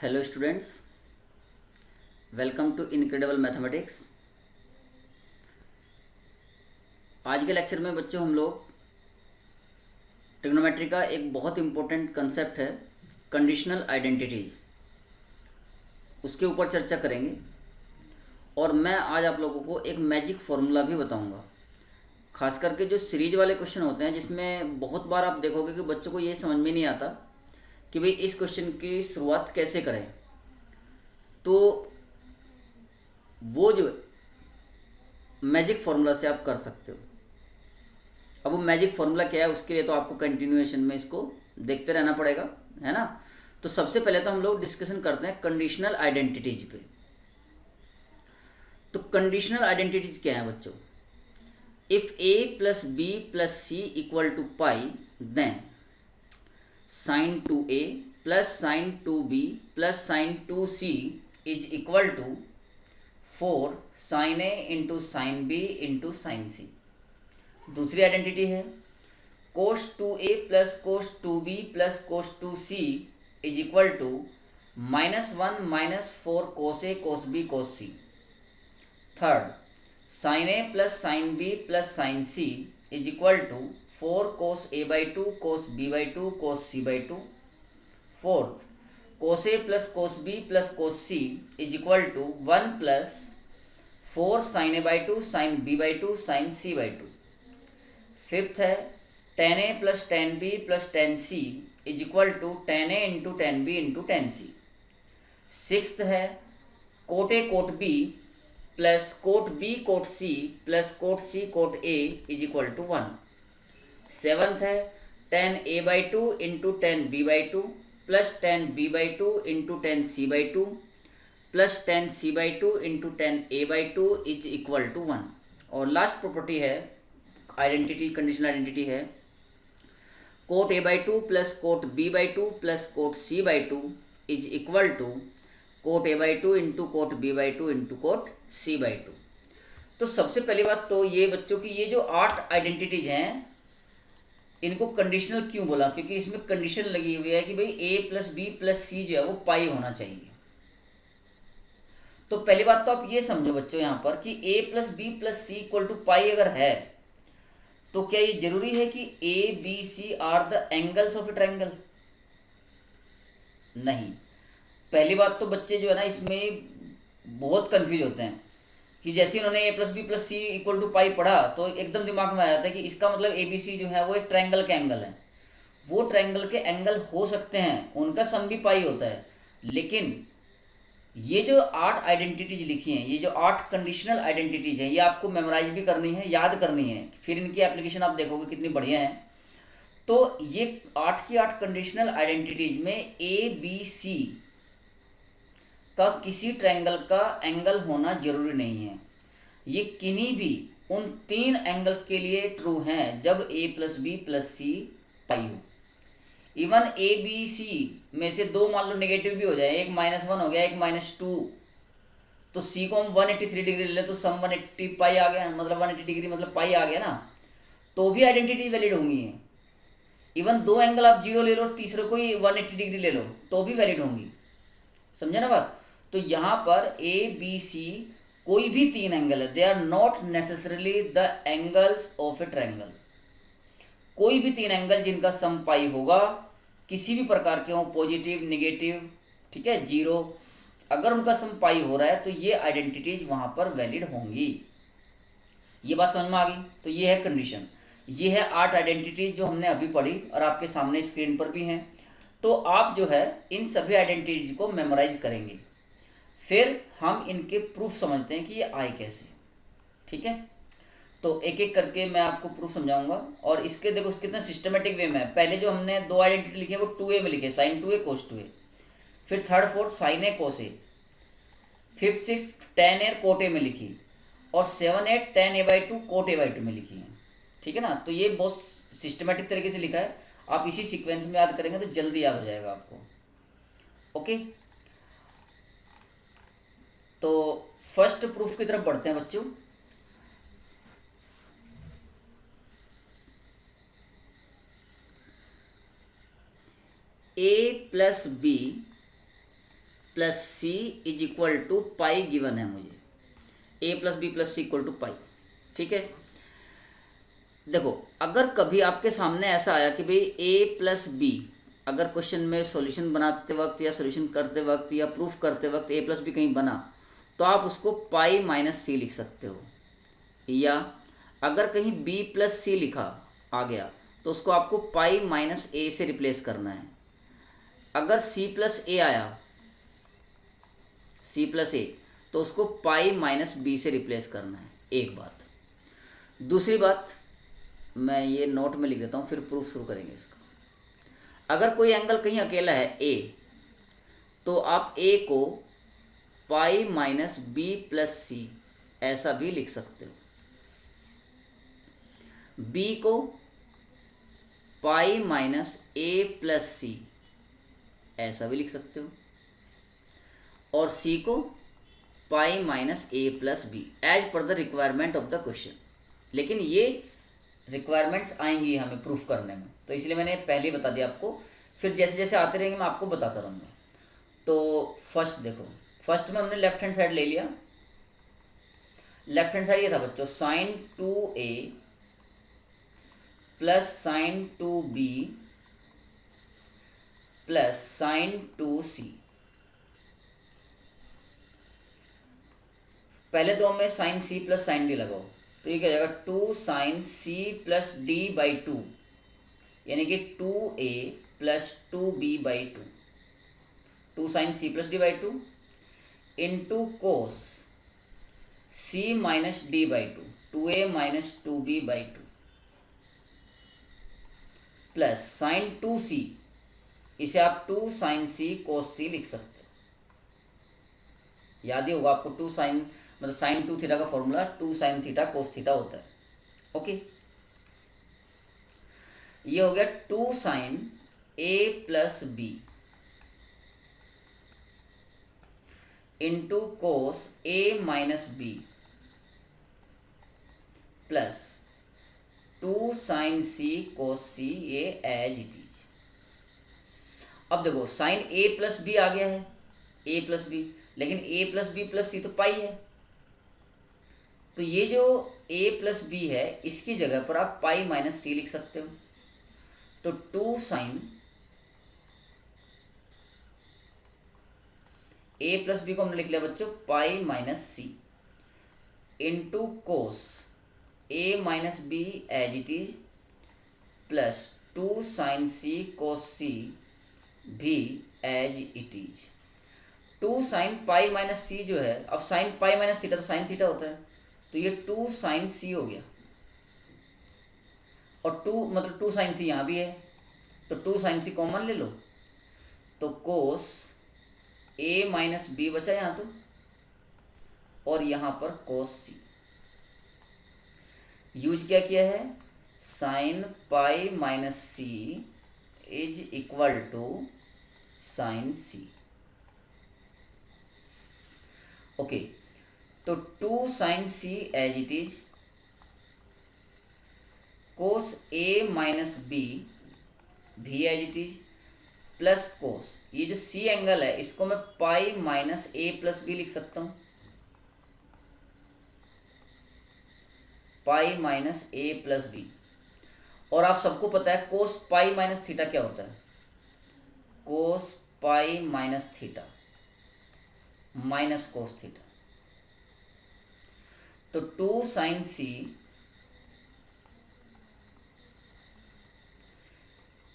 Hello students, welcome to incredible mathematics. आज के lecture में बच्चों हम लोग ट्रिग्नोमेट्री का एक बहुत इम्पोर्टेंट कंसेप्ट है कंडीशनल आइडेंटिटीज, उसके ऊपर चर्चा करेंगे। और मैं आज आप लोगों को एक मैजिक फार्मूला भी बताऊंगा। खास करके जो सीरीज वाले क्वेश्चन होते हैं जिसमें बहुत बार आप देखोगे कि बच्चों को ये समझ में नहीं आता कि भाई इस क्वेश्चन की शुरुआत कैसे करें, तो वो जो मैजिक फार्मूला से आप कर सकते हो। अब वो मैजिक फार्मूला क्या है उसके लिए तो आपको कंटिन्यूएशन में इसको देखते रहना पड़ेगा, है ना। तो सबसे पहले तो हम लोग डिस्कशन करते हैं कंडीशनल आइडेंटिटीज पे। तो कंडीशनल आइडेंटिटीज क्या है बच्चों? If A plus B plus C equal to pi, then sine two A plus sine two B plus sine two C is equal to 4 sine A into sine B into sine C. दूसरी identity है cos two A plus cos two B plus cos two C is equal to -1 -4 cos A cos B cos C. Third, sine A plus sine B plus sine C is equal to 4 cos A by two cos B by two cos C by two. Fourth, cos A plus cos B plus cos C is equal to 1 plus 4 sine A by two sine B by two sine C by two. Fifth है tan A plus tan B plus tan C is equal to tan A into tan B into tan C. Sixth है cot A coat B plus cot B cot C plus cot C cot A is equal to 1। Seventh है tan A by two into tan B by two plus tan B by two into tan C by two plus tan C by two into tan A by two is equal to 1। और last property है identity, conditional identity है cot A by two plus cot B by two plus cot c by two is equal to cot A by two into cot B by two into cot c by two. तो सबसे पहली बात तो ये बच्चों की ये जो 8 आइडेंटिटीज हैं इनको कंडीशनल क्यों बोला, क्योंकि इसमें कंडीशन लगी हुई है कि भाई ए प्लस बी प्लस सी जो है वो पाई होना चाहिए। तो पहली बात तो आप ये समझो बच्चों यहाँ पर कि A plus B plus C equal to pi अगर है तो क्या ये जरूरी है कि A B C are the angles of a triangle? नहीं। पहली बात तो बच्चे जो है ना इसमें बहुत कंफ्यूज होते हैं कि जैसे उन्होंने A plus B plus C equal to pi पढ़ा तो एकदम दिमाग में आ जाता है कि इसका मतलब ए बी सी जो है वो एक ट्रायंगल के एंगल है। वो ट्रायंगल के एंगल हो सकते हैं, उनका सम भी पाई होता है, लेकिन ये जो 8 आइडेंटिटीज लिखी हैं, ये जो 8 कंडीशनल आइडेंटिटीज हैं, ये आपको मेमोराइज भी करनी है, याद करनी है, फिर इनकी एप्लीकेशन आप देखोगे कितनी बढ़िया है। तो ये 8 की 8 कंडीशनल आइडेंटिटीज में ए बी सी का किसी ट्रायंगल का एंगल होना जरूरी नहीं है। ये किन्हीं भी उन 3 एंगल्स के लिए ट्रू हैं जब ए plus B plus c pi हो। इवन ए बी सी में से 2 मान लो नेगेटिव भी हो जाए, एक -1 हो गया एक -2, तो सी को हम 183 डिग्री ले तो सम 180 पाई आ गया, मतलब 180 डिग्री मतलब पाई आ गया ना, तो भी आइडेंटिटी वैलिड होंगी। इवन 2 एंगल आप 0 ले लो, तीसरे को ही 180 डिग्री ले लो तो भी वैलिड होंगी। समझे ना बात? तो यहाँ पर ए बी सी कोई भी 3 एंगल है, they are not necessarily the angles of a triangle. कोई भी 3 एंगल जिनका सम पाई होगा, किसी भी प्रकार के हो, पॉजिटिव नेगेटिव, ठीक है, 0, अगर उनका सम पाई हो रहा है तो ये आइडेंटिटीज वहां पर वैलिड होंगी। ये बात समझ में आ गई? तो ये है कंडीशन। ये है 8 आइडेंटिटीज जो हमने अभी पढ़ी और आपके सामने स्क्रीन पर भी हैं। तो आप जो है इन सभी आइडेंटिटीज को मेमोराइज करेंगे, फिर हम इनके प्रूफ समझते हैं कि ये आए कैसे। ठीक है, तो एक एक करके मैं आपको प्रूफ समझाऊंगा। और इसके देखो कितने सिस्टमेटिक वे में है। पहले जो हमने 2 आइडेंटिटी लिखी है वो 2a में लिखे, साइन 2a कोस 2a। फिर third fourth sine a cos a. Fifth six tan a cot a में लिखी, और 7 8 tan A by two cot A by two में लिखी है। ठीक है ना, तो ये बहुत सिस्टमेटिक तरीके से लिखा है। आप इसी सीक्वेंस में याद करेंगे तो जल्दी याद हो जाएगा आपको। ओके, तो फर्स्ट प्रूफ की तरफ बढ़ते हैं बच्चों। A plus B plus C is equal to pi given है मुझे, A plus B plus C equal to pi. ठीक है, देखो अगर कभी आपके सामने ऐसा आया कि भाई ए प्लस बी, अगर क्वेश्चन में सॉल्यूशन बनाते वक्त या सॉल्यूशन करते वक्त या प्रूफ करते वक्त ए प्लस बी कहीं बना, तो आप उसको पाई माइनस सी लिख सकते हो। या अगर कहीं बी प्लस सी लिखा आ गया तो उसको आपको पाई माइनस ए से रिप्लेस करना है। अगर सी प्लस ए आया, सी प्लस ए, तो उसको पाई माइनस बी से रिप्लेस करना है। एक बात। दूसरी बात, मैं ये नोट में लिख देता हूँ, फिर प्रूफ शुरू करेंगे इसका। अगर कोई एंगल कहीं अकेला है ए, तो आप ए को पाई माइनस बी प्लस सी ऐसा भी लिख सकते हो। बी को पाई माइनस ए प्लस सी ऐसा भी लिख सकते हो, और सी को pi minus A plus B as per the requirement of the question. लेकिन ये रिक्वायरमेंट्स आएंगी हमें प्रूफ करने में, तो इसलिए मैंने पहले ही बता दिया आपको, फिर जैसे जैसे आते रहेंगे मैं आपको बताता रहूँगा। तो फर्स्ट देखो, फर्स्ट में हमने लेफ्ट हैंड साइड ले लिया। लेफ्ट हैंड साइड ये था बच्चों, sine 2a plus sine 2b plus sine 2c। पहले दो में sine c plus sine d लगाओ, तो ये क्या हो जाएगा, 2 sine c plus d by 2, यानी कि 2a plus 2b by 2, 2 sine c plus d by 2 into cos c minus d by 2, 2a minus 2b by 2 plus sine 2c, इसे आप 2 साइन c कोस c लिख सकते हो। याद ही होगा आपको, 2 साइन मतलब साइन 2 थीटा का formula 2 sine theta cos theta होता है। ओके, ये हो गया 2 sine a plus b into cos a minus B plus 2 sine c cos c, ये एज इट इज। अब देखो साइन a प्लस बी आ गया है, a प्लस बी, लेकिन a plus B plus c तो पाई है, तो ये जो a प्लस बी है इसकी जगह पर आप पाई माइनस सी लिख सकते हो। तो 2 साइन a प्लस बी को हमने लिख लिया बच्चों pi minus C into cos a minus B as it is plus 2 sine c cos c भी as it is. 2 sine pi minus C जो है, अब साइन पाई माइनस थीटा तो साइन थीटा होता है, तो ये 2 साइन सी हो गया, और 2 मतलब 2 साइन सी यहाँ भी है, तो 2 साइन सी कॉमन ले लो, तो कोस a माइनस बी बचा यहाँ तो, और यहाँ पर कोस सी। यूज क्या किया है, sine pi minus C is equal to sine C. Okay, तो 2 sign C as it is, cos a minus B भी as it is, plus cos ये जो सी एंगल है इसको मैं पाई माइनस ए प्लस बी लिख सकता हूं, पाई माइनस ए प्लस बी। और आप सबको पता है कोस पाई माइनस थीटा क्या होता है, cos pi minus theta minus cos theta. तो 2 sign C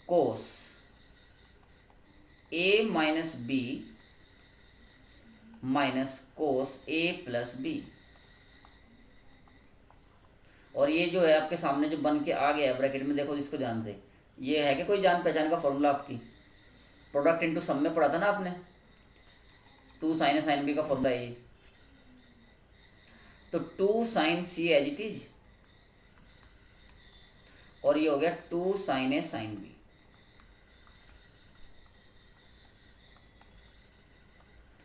cos a minus B minus cos a plus B, और ये जो है आपके सामने जो बन के आ गया है ब्रैकेट में, देखो इसको ध्यान से, ये है कि कोई जान पहचान का फॉर्मूला आपकी, प्रोडक्ट इनटू सम में पढ़ा था ना आपने, 2 साइन ए साइन बी का फॉर्मूला है ये। तो 2 sign C as it is, और ये हो गया 2 साइन ए साइन बी।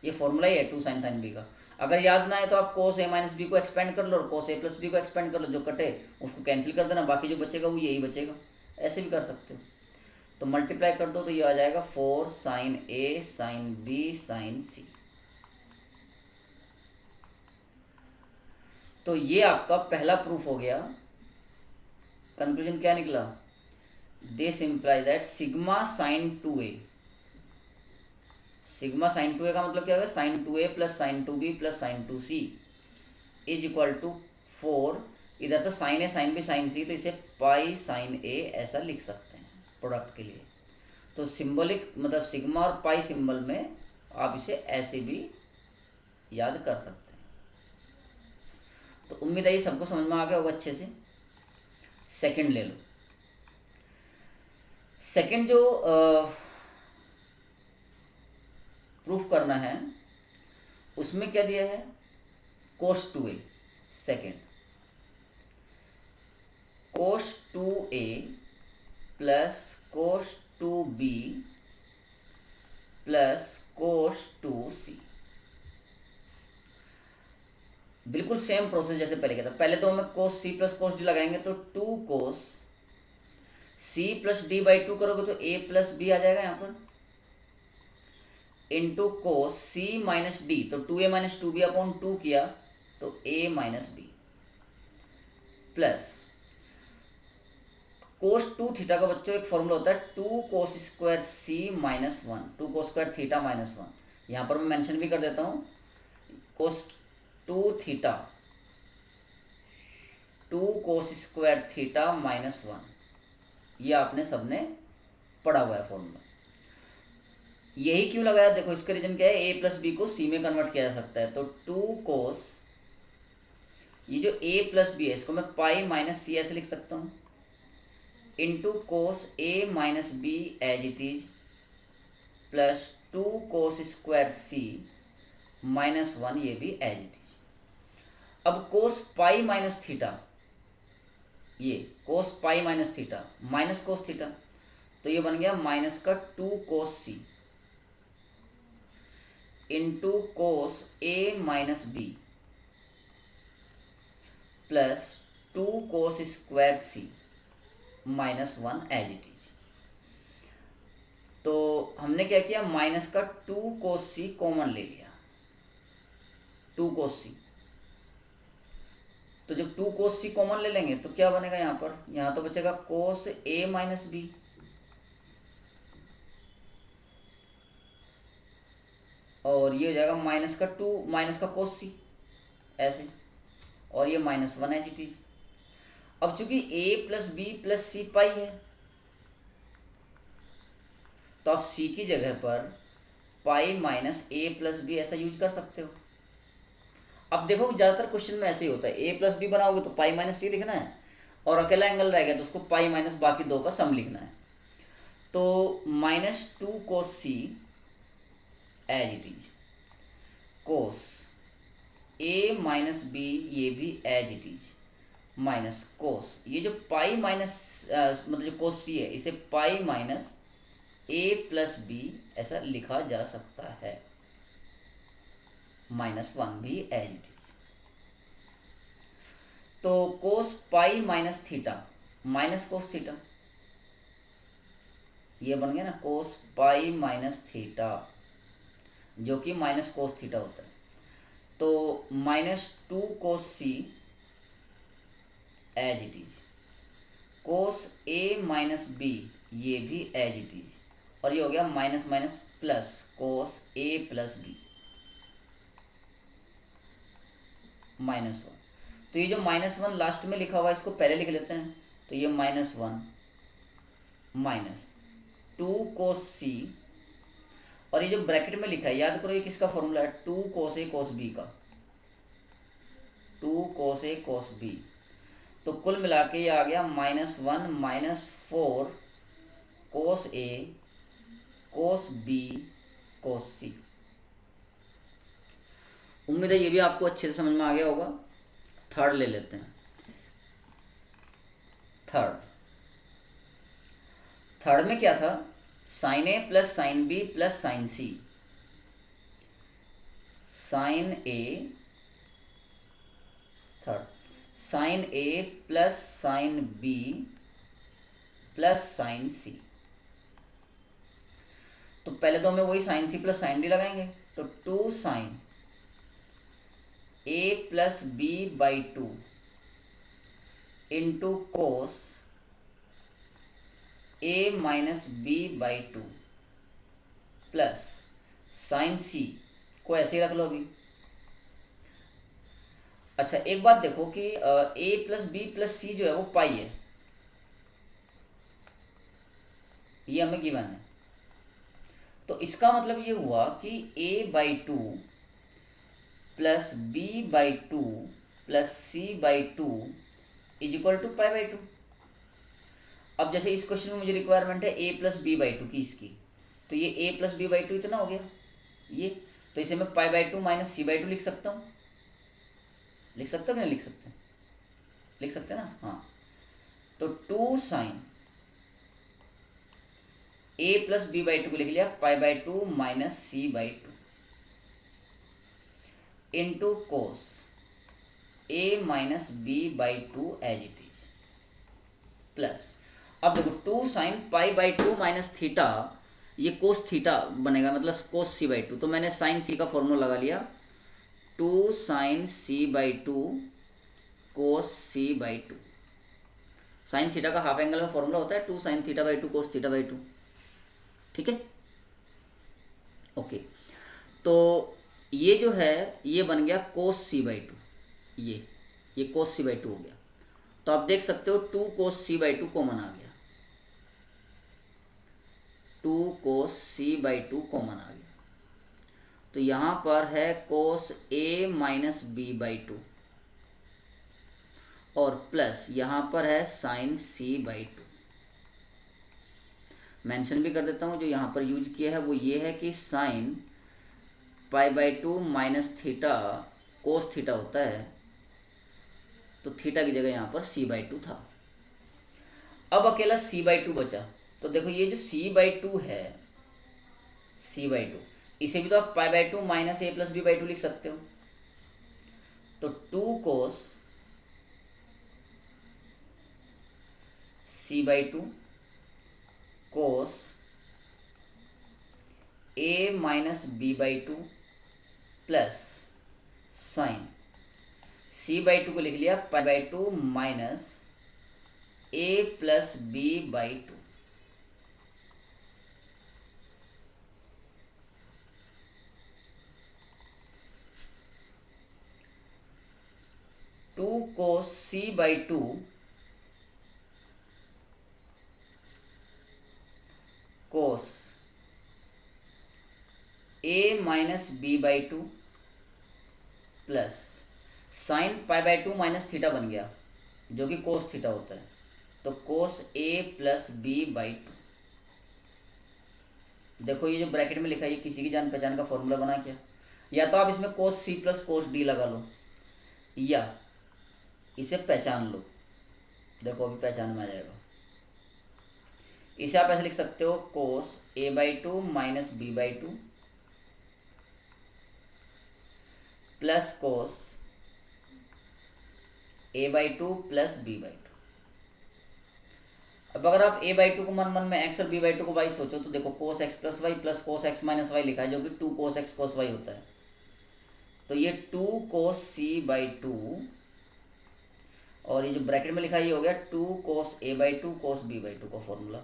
ये फॉर्मूला ही है 2 साइन साइन बी का। अगर याद ना है तो आप कोस ए माइनस बी को एक्सपेंड कर लो और कोस ए प्लस बी को एक्सपेंड कर लो, जो कटे उसको कैंसिल कर देना, बाकी जो बचेगा वो यही बचेगा, ऐसे भी कर सकते हो। तो मल्टीप्लाई कर दो तो ये आ जाएगा 4 sine a sine b sine सी। तो ये आपका पहला प्रूफ हो गया। कंक्लूजन क्या निकला? This implies that sigma sine 2a, sigma sine 2a का मतलब क्या होगा? Sine 2a plus sine 2b plus sine 2c is equal to 4। इधर तो sine a sine b sine सी, तो इसे पाई साइन ए ऐसा लिख सकते हैं प्रोडक्ट के लिए। तो सिंबलिक मतलब सिग्मा और पाई सिंबल में आप इसे ऐसे भी याद कर सकते हैं। तो उम्मीद है ये सबको समझ में आ गया होगा अच्छे से। सेकंड ले लो। सेकंड जो प्रूफ करना है उसमें क्या दिया है? cos 2a। Second cos 2a plus cos 2b plus cos 2c। बिल्कुल सेम प्रोसेस जैसे पहले किया था। पहले तो हमें cos c plus cos d लगाएंगे तो 2 cos c plus d by 2 करोगे तो a प्लस b आ जाएगा यहाँ पर, into cos c minus D, तो 2a माइनस 2b अपॉन 2 किया तो a minus B, plus cos 2 theta का बच्चों एक फॉर्मूला होता है 2 cos square c minus 1, 2 cos square theta minus 1। यहाँ पर मैं मेंशन भी कर देता हूँ cos 2 theta, 2 cos square theta minus 1। ये आपने सबने पढ़ा हुआ है फॉर्मूला। यही क्यों लगाया? देखो इसका रीजन क्या है? a प्लस बी को c में कन्वर्ट किया जा सकता है, तो 2 cos, ये जो a प्लस बी है इसको मैं पाई माइनस सी ऐसे लिख सकता हूँ, into cos a minus B as it is plus 2 cos square c minus 1, ये भी एज इट इज। अब कोस पाई माइनस थीटा, ये cos pi minus theta minus cos theta, तो ये बन गया माइनस का 2 cos c into cos a minus B plus 2 cos square c minus 1 as it is. तो हमने क्या किया? माइनस का 2 cos c कॉमन ले लिया, 2 cos c। तो जब 2 cos c कॉमन ले लेंगे तो क्या बनेगा यहाँ पर? यहाँ तो बचेगा cos a माइनस बी, और ये हो जाएगा माइनस का 2 माइनस का cos c ऐसे, और ये माइनस 1 एज इट इज। अब चूंकि a plus B plus c pi है, तो आप c की जगह पर pi minus a plus b ऐसा यूज कर सकते हो। अब देखो ज़्यादातर क्वेश्चन में ऐसे ही होता है, a प्लस बी बनाओगे तो पाई माइनस सी लिखना है, और अकेला एंगल रह गया तो उसको पाई माइनस बाकी दो का सम लिखना है। तो minus 2 cos c as it is, cos a minus b ये भी as it is, minus cos, ये जो पाई माइनस मतलब जो कोस c है इसे pi minus a plus b ऐसा लिखा जा सकता है, माइनस 1 भी एज इट इज। तो cos pi minus theta minus cos theta, ये बन गया ना कोस पाई माइनस थीटा, जो कि माइनस कोस थीटा होता है। तो minus 2 cos c as it is, cos a minus b ये भी एज इट इज, और ये हो गया minus minus plus cos a plus b minus 1। तो ये जो माइनस 1 लास्ट में लिखा हुआ है इसको पहले लिख लेते हैं, तो ये माइनस 1 माइनस 2 cos c, और ये जो ब्रैकेट में लिखा है याद करो ये किसका फॉर्मूला है? 2 cos a cos b का, 2 cos a cos b। तो कुल मिला के ये आ गया minus 1 minus 4 cos a cos b cos c। उम्मीद है ये भी आपको अच्छे से समझ में आ गया होगा। थर्ड ले लेते हैं। थर्ड में क्या था? Sine A plus sine B plus sine C, sine A, third sine A plus sine B plus sine सी। तो पहले तो हमें वही साइन सी प्लस साइन डी लगाएंगे, तो 2 sine A plus B by 2 into cos A minus B by 2 plus sine C को ऐसे ही रख लो अभी। अच्छा एक बात देखो कि ए प्लस बी प्लस सी जो है वो पाई है, ये हमें गिवन है। तो इसका मतलब ये हुआ कि A by 2 plus B by 2 plus C by 2 is equal to pi by 2। अब जैसे इस क्वेश्चन में मुझे रिक्वायरमेंट है ए प्लस बी बाई 2 की इसकी, तो ये ए प्लस बी बाई 2 इतना हो गया ये, तो इसे मैं pi by 2 minus C by 2 लिख सकता हूँ। लिख सकते हो कि नहीं लिख सकते? लिख सकते ना, हाँ। तो 2 sine A plus B by 2 को लिख लिया pi by 2 minus C by 2 into cos A minus B by 2 as it is plus, अब देखो 2 sine pi by 2 minus theta, ये कोस थीटा बनेगा मतलब कोस सी बाई 2, तो मैंने साइन सी का फॉर्मूला लगा लिया 2 sign C by 2 cos C by 2। Sine theta का हाफ एंगल में फॉर्मूला होता है 2 sine theta by 2 cos theta by 2, ठीक है ओके। तो ये जो है ये बन गया कोस सी बाई 2, ये कोस सी बाई 2 हो गया। तो आप देख सकते हो 2 कोस सी बाई 2 कॉमन आ गया, 2 कोस सी बाई 2 कॉमन आ गया। तो यहाँ पर है cos A minus B by 2 और प्लस यहाँ पर है साइन सी बाई 2। मेंशन भी कर देता हूँ, जो यहाँ पर यूज किया है वो ये है कि sign pi by 2 minus theta cos theta होता है, तो थीटा की जगह यहाँ पर सी बाई 2 था। अब अकेला सी बाई 2 बचा, तो देखो ये जो सी बाई 2 है, सी बाई 2 इसे भी तो आप pi by 2 minus A plus B by 2 लिख सकते हो। तो 2 cos C by 2 cos A minus B by 2 plus sine C by 2 को लिख लिया pi by 2 minus A plus B by 2। Two cos C by 2 cos A minus B by 2 plus sine pi by 2 minus theta बन गया जो कि cos theta होता है, तो cos A plus B by 2। देखो ये जो ब्रैकेट में लिखा है ये किसी की जान पहचान का फॉर्मूला बना क्या, या तो आप इसमें कोस सी प्लस कोस डी लगा लो या इसे पहचान लो। देखो अभी पहचान में आ जाएगा। इसे आप ऐसे लिख सकते हो cos A by 2 minus B by 2 plus cos A by 2 plus B by 2। अब अगर आप a बाई 2 को मन मन में x और b बाई 2 को y सोचो, तो देखो cos x plus y plus cos x minus y लिखा है जो कि 2 कोस x कोस y होता है। तो ये 2 कोस c बाई 2 और ये जो ब्रैकेट में लिखा है ये हो गया 2 cos a by 2 cos b by 2 का फॉर्मूला।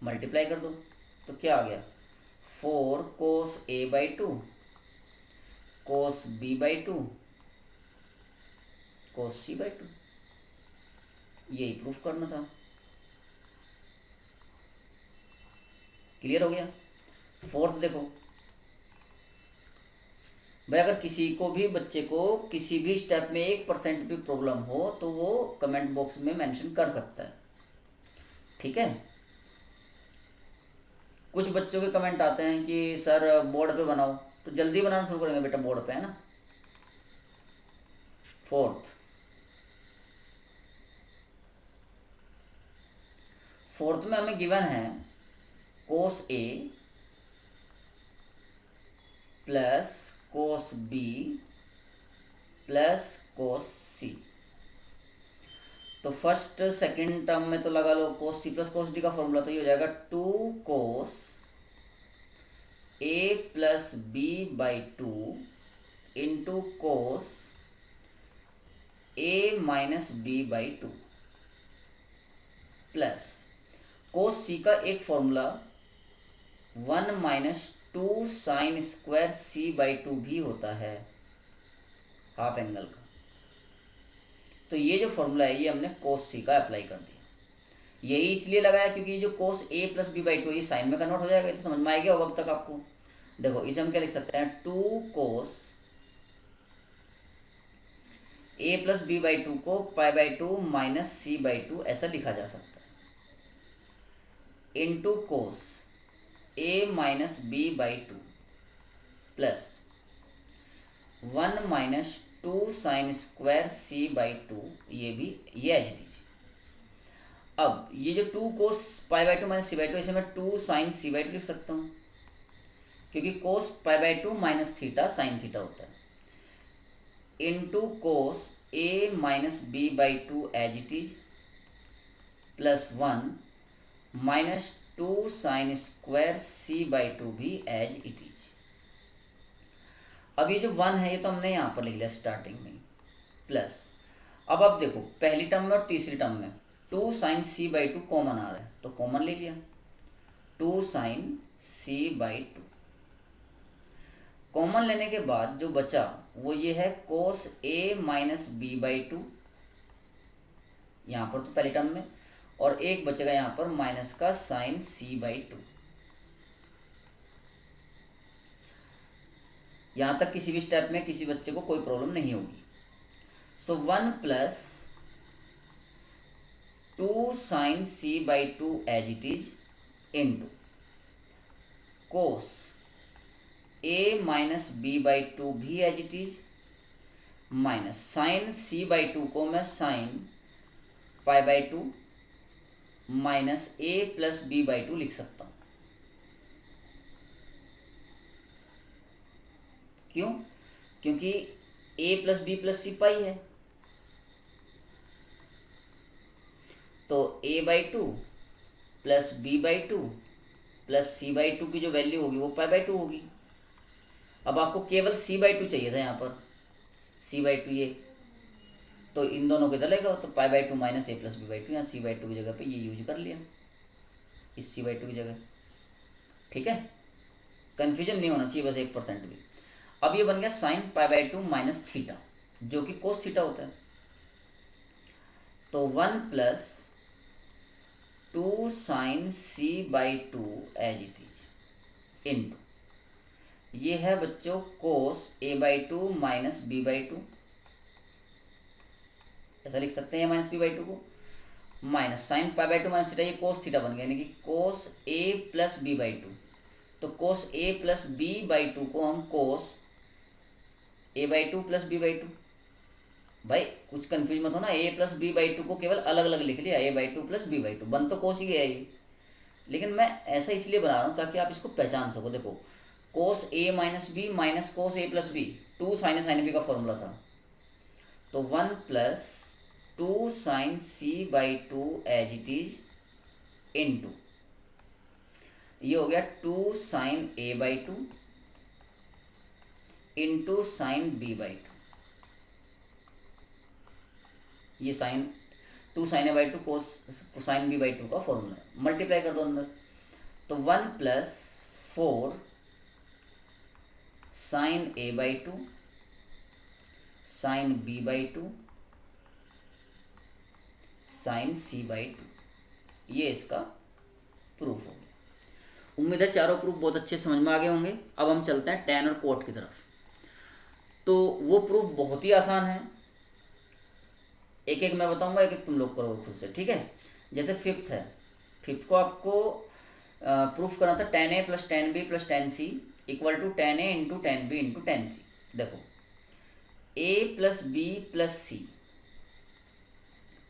मल्टीप्लाई कर दो तो क्या आ गया 4 cos a by 2 cos b by 2 cos c by 2। यही प्रूफ करना था। क्लियर हो गया। फोर्थ देखो भाई, अगर किसी को भी बच्चे को किसी भी स्टेप में 1% भी प्रॉब्लम हो तो वो कमेंट बॉक्स में मेंशन कर सकता है, ठीक है। कुछ बच्चों के कमेंट आते हैं कि सर बोर्ड पे बनाओ, तो जल्दी बनाना शुरू करेंगे बेटा बोर्ड पे, है ना। फोर्थ में हमें गिवन है कोस ए plus cos B plus cos C. तो फर्स्ट सेकंड टर्म में तो लगा लो cos C plus cos D का फॉर्मूला, तो ये हो जाएगा 2 cos A plus B by 2 into cos A minus B by 2 plus cos C का एक formula 1 minus 2 sine square C by 2 भी होता है हाफ एंगल का। तो ये जो फॉर्मूला है ये हमने कोस सी का अप्लाई कर दिया। यही इसलिए लगाया क्योंकि ये जो कोस ए प्लस बी बाई 2 ये साइन में कन्वर्ट हो जाएगा, तो समझ में आ गया होगा अब तक आपको। देखो इसे हम क्या लिख सकते हैं, 2 cos A plus B by 2 को pi by 2 minus C by 2 ऐसा लिखा जा सकता है, into cos A minus B by 2 plus 1 minus 2 sine square C by 2, ये एज इट इज। अब ये जो 2 cos pi by 2 minus C by 2, इसे मैं 2 साइन सी बाई 2 लिख सकता हूँ, क्योंकि cos pi by 2 minus theta sine theta होता है, into cos A minus B by 2 as it is plus 1 minus 2 sine square C by 2 भी as it is. अब ये जो 1 है ये तो हमने यहाँ पर लिख लिया स्टार्टिंग में, प्लस अब आप देखो पहली टर्म में और तीसरी टर्म में 2 साइन सी बाई 2 कॉमन आ रहा है, तो कॉमन ले लिया 2 साइन सी बाई 2। कॉमन लेने के बाद जो बचा वो ये है cos A minus B by 2 यहाँ पर तो पहली टर्म में, और एक बचेगा यहाँ पर माइनस का साइन सी बाई 2। यहाँ तक किसी भी स्टेप में किसी बच्चे को कोई प्रॉब्लम नहीं होगी। So 1 plus 2 sign C by 2 as it is into cos A minus B by 2 भी as it is minus sine C by 2 को मैं sine pi by 2 minus A plus B by 2 लिख सकता हूँ। क्यों? क्योंकि a plus B plus c pi है, तो a by 2 plus B by 2 plus C by 2 की जो वैल्यू होगी वो पाई बाई 2 होगी। अब आपको केवल सी बाई 2 चाहिए था यहाँ पर, सी बाई 2 ये, तो इन दोनों को इधर लेगा तो pi by 2 minus A plus B by 2, यहाँ सी बाई 2 की जगह पे ये यूज कर लिया इस सी बाई 2 की जगह। ठीक है, कन्फ्यूजन नहीं होना चाहिए बस 1% भी। अब ये बन गया sine pi by 2 minus theta, जो कि कोस थीटा होता है, तो 1 plus 2 sign C by 2 as it is into ये है बच्चों cos A by 2 minus B by 2, ऐसा लिख सकते हैं माइनस बी बाई 2 को, minus sine pi by 2 minus theta, ये कोस थीटा बन गया, यानी कि कोस ए प्लस बी बाई 2। तो cos A plus B by 2 को हम कोस ए बाई 2 प्लस बी बाई 2, भाई कुछ कंफ्यूज मत होना, ए प्लस बी बाई 2 को केवल अलग अलग लिख लिया, ए बाई 2 प्लस बी बाई 2, बन तो कोस ही गया ये, लेकिन मैं ऐसा इसलिए बना रहा हूँ ताकि आप इसको पहचान सको। देखो कोस ए माइनस बी माइनस कोस ए plus B, 2 sine sine B का फॉर्मूला था, तो 1 plus 2 sign C by 2 as it is into ये हो गया 2 sine A by 2 into sine B by 2, ये sine 2 sine A by 2 cos sine B by 2 का formula है, multiply कर दो अंदर, तो 1 plus 4 sine A by 2 sine B by 2 sign C by 2, ये इसका प्रूफ हो गया। उम्मीद है चारों प्रूफ बहुत अच्छे समझ में आ गए होंगे। अब हम चलते हैं टैन और कोट की तरफ। तो वो प्रूफ बहुत ही आसान है, एक एक मैं बताऊंगा, एक एक तुम लोग करोगे खुद से, ठीक है। जैसे फिफ्थ है, फिफ्थ को आपको प्रूफ करना था tan a plus tan b plus tan c equal to tan a into tan b into tan c। देखो a plus B plus c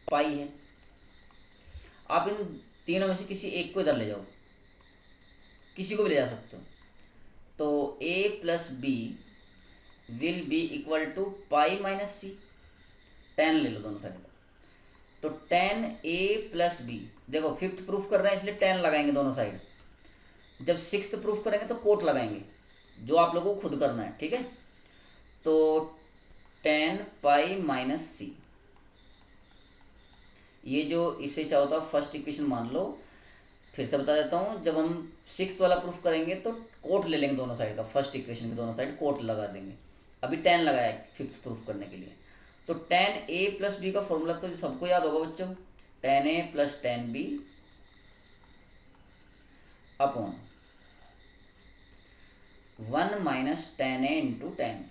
pi है, आप इन तीनों में से किसी एक को इधर ले जाओ, किसी को भी ले जा सकते हो, तो a plus b will be equal to pi minus c, tan ले लो दोनों साइड का, तो tan a प्लस बी, देखो फिफ्थ प्रूफ कर रहे हैं इसलिए tan लगाएंगे दोनों साइड, जब सिक्स्थ प्रूफ करेंगे तो कोट लगाएंगे, जो आप लोगों को खुद करना है, ठीक है। तो tan पाई माइनस सी, ये जो इससे क्या होता है फर्स्ट इक्वेशन मान लो, फिर से बता देता हूँ, जब हम सिक्स्थ वाला प्रूफ करेंगे तो कोट ले लेंगे दोनों साइड का, फर्स्ट इक्वेशन के दोनों साइड कोट लगा देंगे। अभी tan लगाया है फिफ्थ प्रूफ करने के लिए, तो tan a प्लस बी का फॉर्मूला तो सबको याद होगा बच्चों, tan a plus tan b upon 1 minus tan a into tan b,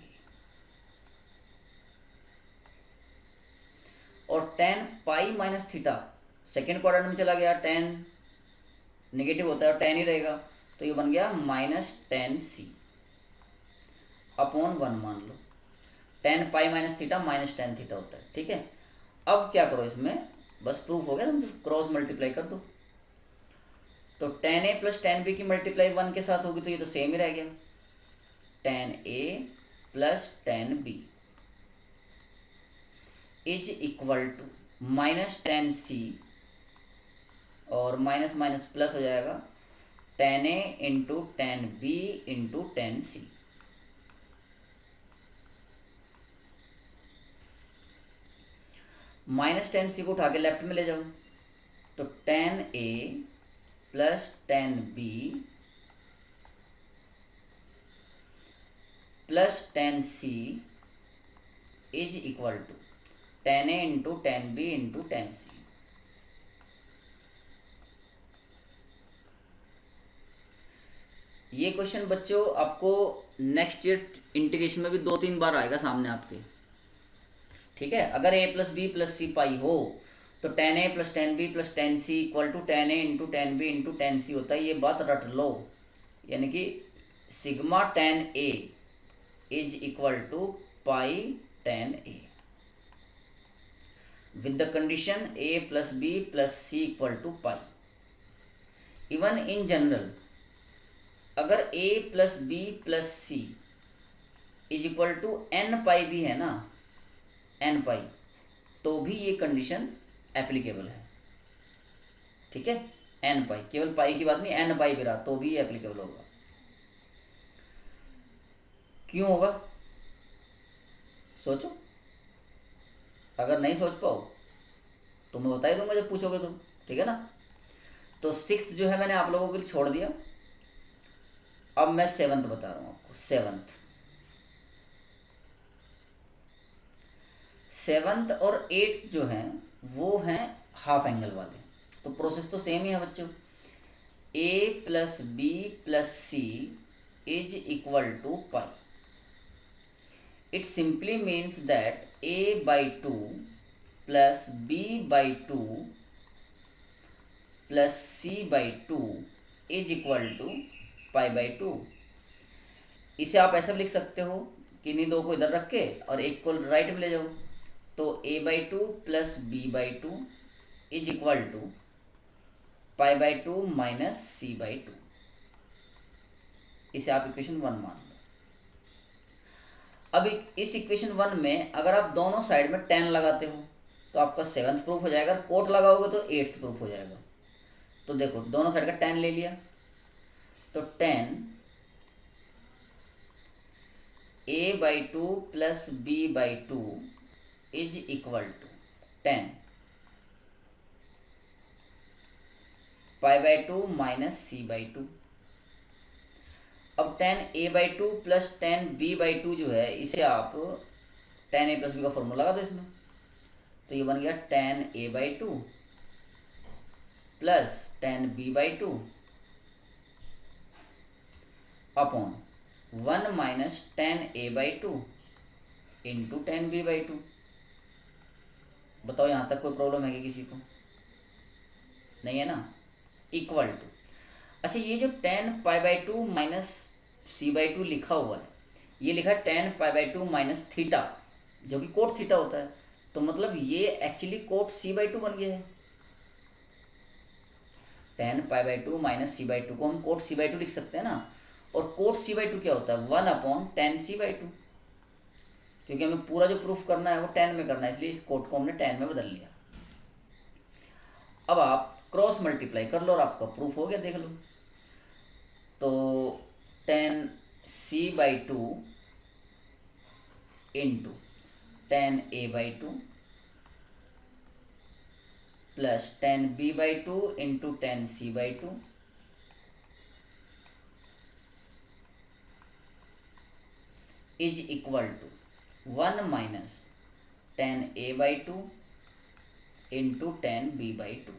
और tan पाई माइनस थीटा सेकेंड क्वाड्रेंट में चला गया, tan नेगेटिव होता है और tan ही रहेगा, तो ये बन गया माइनस tan c अपॉन 1 मान लो, tan पाई minus theta minus tan theta होता है, ठीक है। अब क्या करो इसमें, बस प्रूफ हो गया, तुम क्रॉस मल्टीप्लाई कर दो, तो tan a plus tan b की मल्टीप्लाई 1 के साथ होगी तो ये तो सेम ही रह गया, tan a plus tan b is equal to minus tan c, और माइनस माइनस प्लस हो जाएगा tan a into tan b into tan c। Minus tan c को उठा के लेफ्ट में ले जाओ, तो tan a plus tan b plus tan c is equal to tan a into tan b into tan c। ये question बच्चों आपको नेक्स्ट ईयर इंटीग्रेशन में भी 2-3 बार आएगा सामने आपके, ठीक है। अगर a plus B plus c pi हो तो tan a plus tan b plus tan c equal to tan a into tan b into tan c होता है, ये बात रट लो, यानी कि sigma tan a is equal to pi tan a with the condition a plus b plus c equal to pi. Even in general अगर a plus b plus c is equal to n pi भी है ना, n पाई, तो भी ये condition applicable है, ठीक है। n पाई, केवल पाई की बात नहीं, n पाई भी रहा तो भी एप्लीकेबल होगा। क्यों होगा सोचो, अगर नहीं सोच पाओ तो मैं बता ही दूंगा जब पूछोगे तो, ठीक है ना। तो सिक्स्थ जो है मैंने आप लोगों के लिए छोड़ दिया, अब मैं सेवंथ बता रहा हूँ आपको। सेवंथ और एट्थ जो हैं वो हैं हाफ एंगल वाले, तो प्रोसेस तो सेम ही है बच्चों, a plus B plus C is equal to pi. It simply means that a by 2 plus b by 2 plus c by 2 is equal to pi by 2। इसे आप ऐसा भी लिख सकते हो कि इन्हीं दो को इधर रख के और एक को राइट में ले जाओ, तो a by 2 plus b by 2 is equal to pi by 2 minus c by 2। इसे आप इक्वेशन 1 मान लो। अब इस इक्वेशन 1 में अगर आप दोनों साइड में tan लगाते हो तो आपका सेवंथ प्रूफ हो जाएगा, कोट लगाओगे तो एट्थ प्रूफ हो जाएगा। तो देखो दोनों साइड का tan ले लिया, तो tan a by 2 plus b by 2 is equal to tan pi by 2 minus c by 2। अब tan a by 2 plus tan b by 2 जो है, इसे आप tan a प्लस b का फॉर्मूला लगा दो इसमें, तो ये बन गया tan a by 2 plus tan b by 2 upon 1 minus tan a by 2 into tan b by 2। बताओ यहाँ तक कोई प्रॉब्लम है कि किसी को? नहीं है ना। इक्वल टू, अच्छा ये जो tan pi by 2 minus C by 2 लिखा हुआ है, ये लिखा है tan pi by 2 minus theta, जो कि कोट थीटा होता है, तो मतलब ये एक्चुअली कोट सी बाई 2 बन गया है। tan pi by 2 minus C by 2 को हम कोट सी बाई 2 लिख सकते हैं ना, और कोट सी बाई 2 क्या होता है? 1 अपॉन tan सी बाई 2, क्योंकि हमें पूरा जो प्रूफ करना है वो tan में करना है, इसलिए इस कोट को हमने tan में बदल लिया। अब आप क्रॉस मल्टीप्लाई कर लो और आपका प्रूफ हो गया, देख लो। तो 10c/2 into 10a/2 plus 10b/2 into 10c/2 is equal to 1 minus 10a/2 into 10b/2।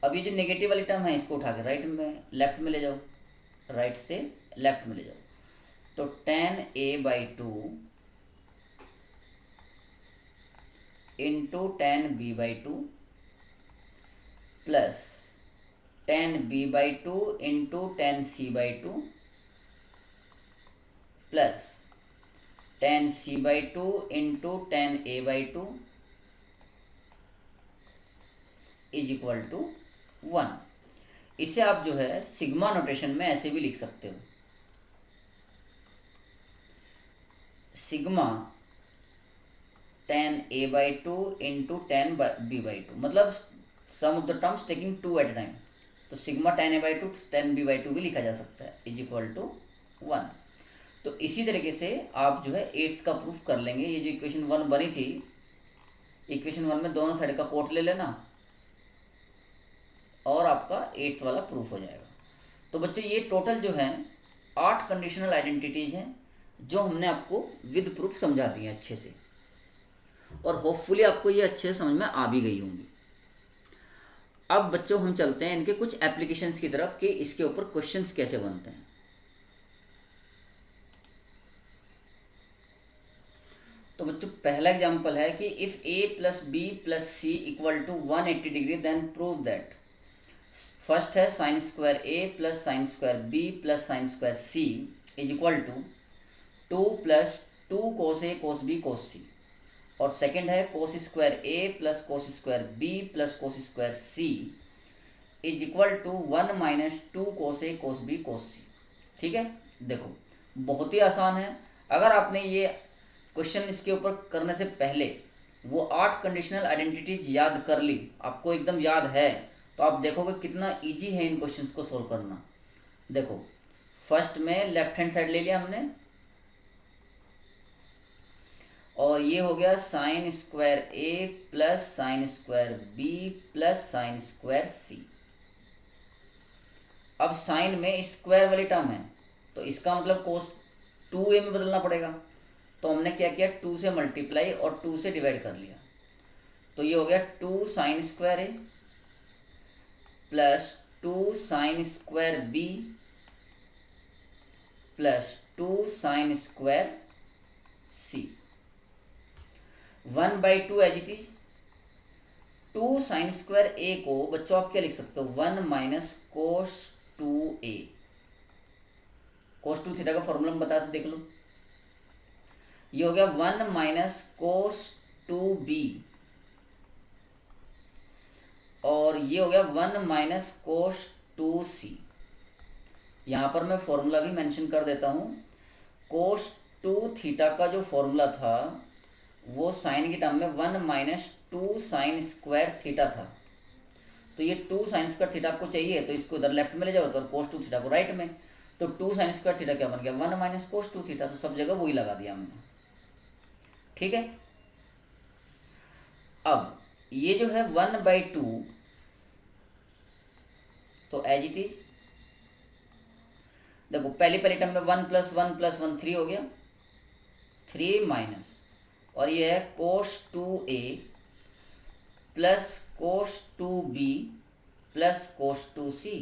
अब ये जो नेगेटिव वाली टर्म है इसको उठा के लेफ्ट में ले जाओ, राइट से लेफ्ट में ले जाओ। तो 10a/2 into 10b/2 plus 10b/2 into 10c/2 plus 10c/2 into 10a/2 is equal to 1। इसे आप जो है सिग्मा नोटेशन में ऐसे भी लिख सकते हो, सिग्मा 10a/2 इंटू 10b/2, मतलब sum of the terms taking 2 at a time. तो सिग्मा 10a/2 10b/2 भी लिखा जा सकता है इज इक्वल टू 1। तो इसी तरीके से आप जो है 8th का प्रूफ कर लेंगे। ये जो इक्वेशन 1 बनी थी, इक्वेशन 1 में दोनों साइड का कोट ले लेना और आपका 8th वाला प्रूफ हो जाएगा। तो बच्चे ये टोटल जो है 8 कंडीशनल आइडेंटिटीज हैं जो हमने आपको विद प्रूफ समझा दी हैं अच्छे से, और होपफुली आपको ये अच्छे से समझ में आ भी गई होंगी। अब बच्चों हम चलते हैं इनके कुछ एप्लीकेशंस की तरफ कि इसके ऊपर क्वेश्चंस कैसे बनते हैं। तो बच्चों पहला एग्जांपल है कि if a plus B plus C equal to 180 degree then prove that. First है sine square a plus sine square b plus sine square c is equal to 2 plus 2 cos a cos b cos c, और second है cos square a plus cos square b plus cos square c is equal to 1 minus 2 cos a cos b cos c। ठीक है, देखो बहुत ही आसान है। अगर आपने ये क्वेश्चन इसके ऊपर करने से पहले वो 8 कंडीशनल आइडेंटिटीज याद कर ली, आपको एकदम याद है, तो आप देखोगे कितना इजी है इन क्वेश्चंस को सोल्व करना। देखो फर्स्ट में लेफ्ट हैंड साइड ले लिया हमने, और ये हो गया sign square a plus sine square b plus sine square c। अब साइन में स्क्वायर वाली टर्म है तो इसका मतलब कोस 2a में बदलना पड़ेगा। तो हमने क्या किया, 2 से मल्टीप्लाई और 2 से डिवाइड कर लिया। तो ये हो गया 2 sine square a plus 2 sine square b plus 2 sine square c। 1/2 as it is. 2 sine square a को बच्चों आप क्या लिख सकते हो, 1 minus cos 2a। Cos 2 theta का फॉर्मूला हम बताते देख लो। ये हो गया 1 माइनस कोस 2b, और ये हो गया 1 माइनस कोस 2c। यहाँ पर मैं फॉर्मूला भी मेंशन कर देता हूँ। कोस 2 थीटा का जो फॉर्मूला था वो साइन की टर्म में 1 माइनस 2 साइन स्क्वायर थीटा था। तो ये 2 साइन स्क्वायर थीटा आपको चाहिए तो इसको इधर लेफ्ट में ले जाओ, तो कोस 2 थीटा को राइट में। तो 2 साइन स्क्वायर थीटा क्या बन गया, 1 माइनस कोस 2 थीटा। तो सब जगह वही लगा दिया हमने। ठीक है, अब ये जो है 1/2, तो एज इट इज देखो पहली टर्म में 1 प्लस 1 प्लस 1 3 हो गया, 3 माइनस, और ये है कोस 2a plus cos 2b plus cos 2c।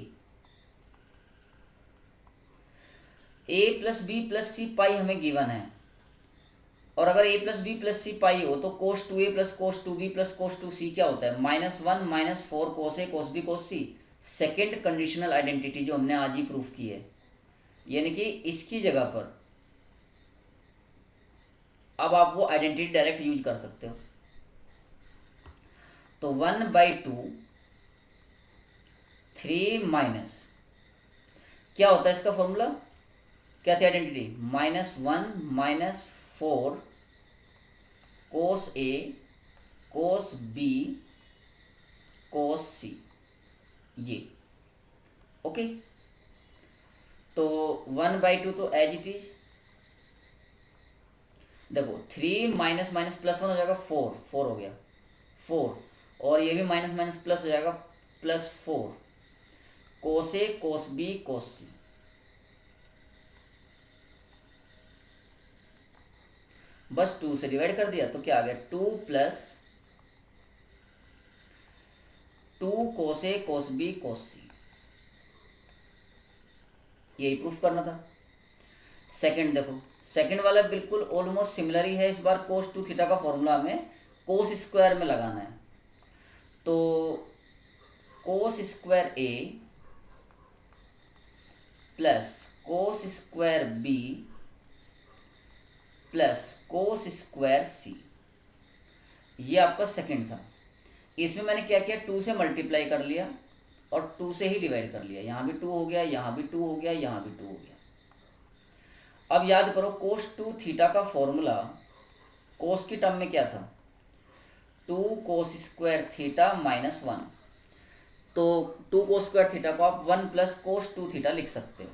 a plus b plus c पाई हमें गिवन है, और अगर a plus B plus c pi हो तो कोस 2a plus cos 2b plus cos 2c क्या होता है, -1 minus 4 cos a cos b cos c। Second conditional identity जो हमने आज ही प्रूफ की है, यानी कि इसकी जगह पर अब आप वो आइडेंटिटी डायरेक्ट यूज कर सकते हो। तो 1/2 3 माइनस क्या होता है इसका फॉर्मूला, क्या थी identity, -1 minus 4 cos a cos B cos C, ये ओके। तो 1/2 तो एज इट इज, देखो 3 माइनस माइनस प्लस 1 हो जाएगा 4, 4 हो गया 4, और ये भी माइनस माइनस प्लस हो जाएगा +4, cos A cos B cos सी। बस 2 से डिवाइड कर दिया तो क्या आ गया 2 + 2 cos A cos B cos सी, यही प्रूफ करना था। सेकंड देखो, सेकंड वाला बिल्कुल ऑलमोस्ट सिमिलर ही है। इस बार cos 2 थीटा का फॉर्मूला हमें cos स्क्वायर में लगाना है। तो cos square A plus cos square B plus cos square C, ये आपका सेकंड था। इसमें मैंने क्या किया, 2 से मल्टीप्लाई कर लिया और 2 से ही डिवाइड कर लिया। यहाँ भी 2 हो गया, यहाँ भी 2 हो गया, यहाँ भी 2 हो गया। अब याद करो cos 2 थीटा का फॉर्मूला cos की टर्म में क्या था, 2 cos स्क्वायर थीटा -1। तो 2 cos स्क्वायर थीटा को आप 1 + cos 2 थीटा लिख सकते हो।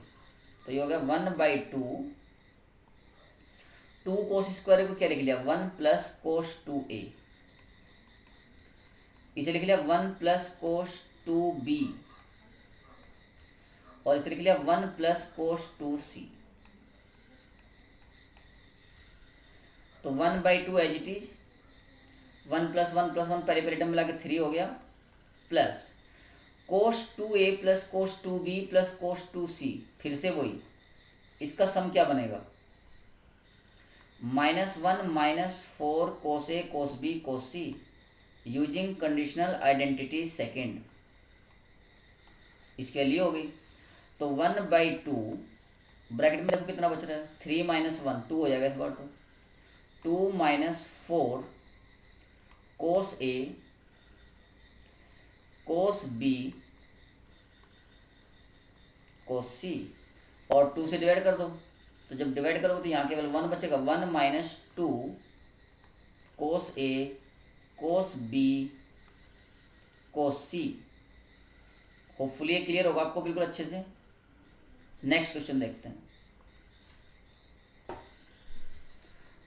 तो ये हो गया 1/2, 2 cos स्क्वायर को क्या लिख लिया 1 + cos 2a, इसे लिख लिया 1 + cos 2b, और इसे लिख लिया 1 + cos 2c। तो 1/2 एज इट इज, 1 + 1 + 1 पहले टर्म मिला के 3 हो गया, plus cos 2a + cos 2b + cos 2c, फिर से वही, इसका सम क्या बनेगा -1 - 4 cos a cos b cos c using conditional identity second, इसके लिए हो गई। तो 1/2 ब्रैकेट में देखो कितना बच रहा है, 3 - 1 2 हो जाएगा इस बार। तो 2 - 4 cos a cos b cos c, और 2 से डिवाइड कर दो। तो जब डिवाइड करोगे तो यहाँ केवल 1 बचेगा, 1 - 2 cos a cos b cos c। Hopefully ये क्लियर होगा आपको बिल्कुल अच्छे से। नेक्स्ट क्वेश्चन देखते हैं।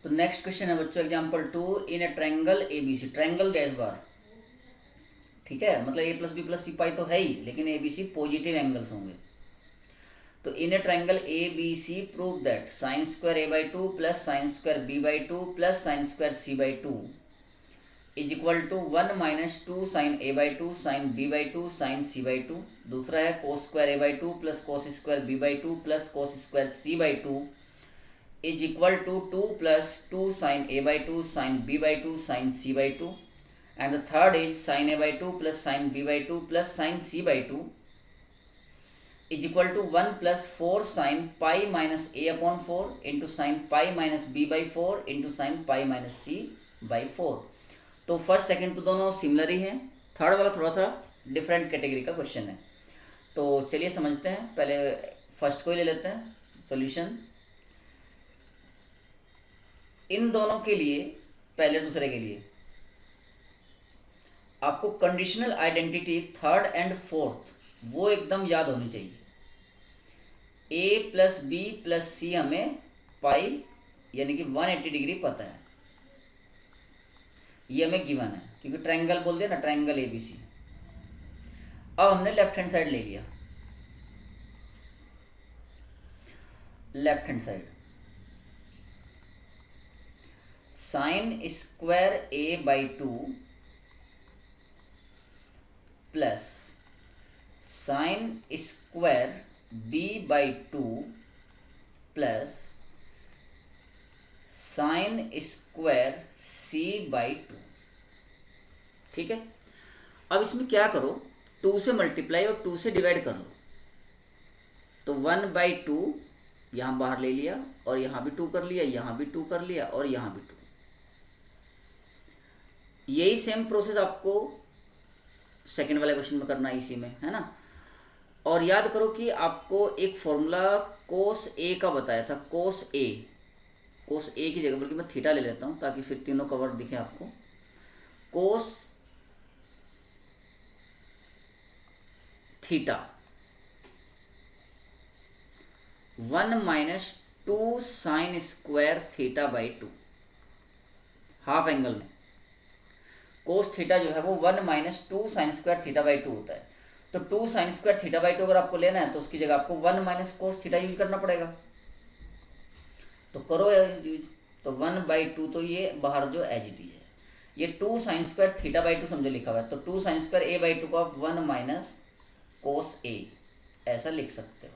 तो नेक्स्ट क्वेश्चन है बच्चों example 2, in a triangle ABC, triangle गैस बार, ठीक है, मतलब a + b + c पाई तो है ही, लेकिन ABC पॉजिटिव एंगल्स होंगे। तो in a triangle ABC prove that sin² a/2 + sin² b/2 + sin² c/2 is equal to 1 - 2 sin a/2 sin b/2 sin c/2। दूसरा है cos² a/2 + cos² b/2 + cos² c/2 is equal to 2 + 2 sin a/2 sin b/2 sin c/2। and the third is sin a/2 + sin b/2 + sin c/2 is equal to 1 + 4 sin pi - a/4 into sin pi - b/4 into sin pi - c/4। तो first second तो दोनों similar ही हैं, third वाला थोड़ा सा different category का question है। तो चलिए समझते हैं, पहले फर्स्ट को ही ले लेते हैं सॉल्यूशन। इन दोनों के लिए, पहले दूसरे के लिए आपको conditional identity third and fourth वो एकदम याद होनी चाहिए। a + b + c हमें पाई यानी कि 180 डिग्री पता है, ये हमें गिवन है क्योंकि ट्रायंगल बोल दिया ना, ट्रायंगल ABC। अब हमने लेफ्ट हैंड साइड ले लिया, left hand side sin² a/2 plus sin² b/2 plus sin² c/2, ठीक है। अब इसमें क्या करो, 2 से मल्टीप्लाई और 2 से डिवाइड कर लो। तो 1/2 यहाँ बाहर ले लिया और यहाँ भी 2 कर लिया, यहाँ भी 2 कर लिया और यहाँ भी 2। यही सेम प्रोसेस आपको सेकंड वाले क्वेश्चन में करना है, इसी में है ना। और याद करो कि आपको एक फॉर्मूला cos a का बताया था, cos a की जगह, बल्कि मैं थीटा ले लेता हूँ ताकि फिर तीनों कवर दिखे आपको। Cos theta 1 minus 2 sine square theta by 2, half angle में कोस थीटा जो है वो 1 minus 2 sine square theta by 2 होता है। तो 2 साइन स्क्वायर थीटा बाई 2 अगर आपको लेना है तो उसकी जगह आपको 1 माइनस कोस थीटा यूज करना पड़ेगा। तो करो यूज। तो 1/2, तो ये बाहर जो एच डी है, ये 2 साइन स्क्वायर थीटा बाई 2 समझो लिखा हुआ है, तो 2 साइन स्क्वायर ए बाई 2 को आप 1 माइनस कोस ए ऐसा लिख सकते हो।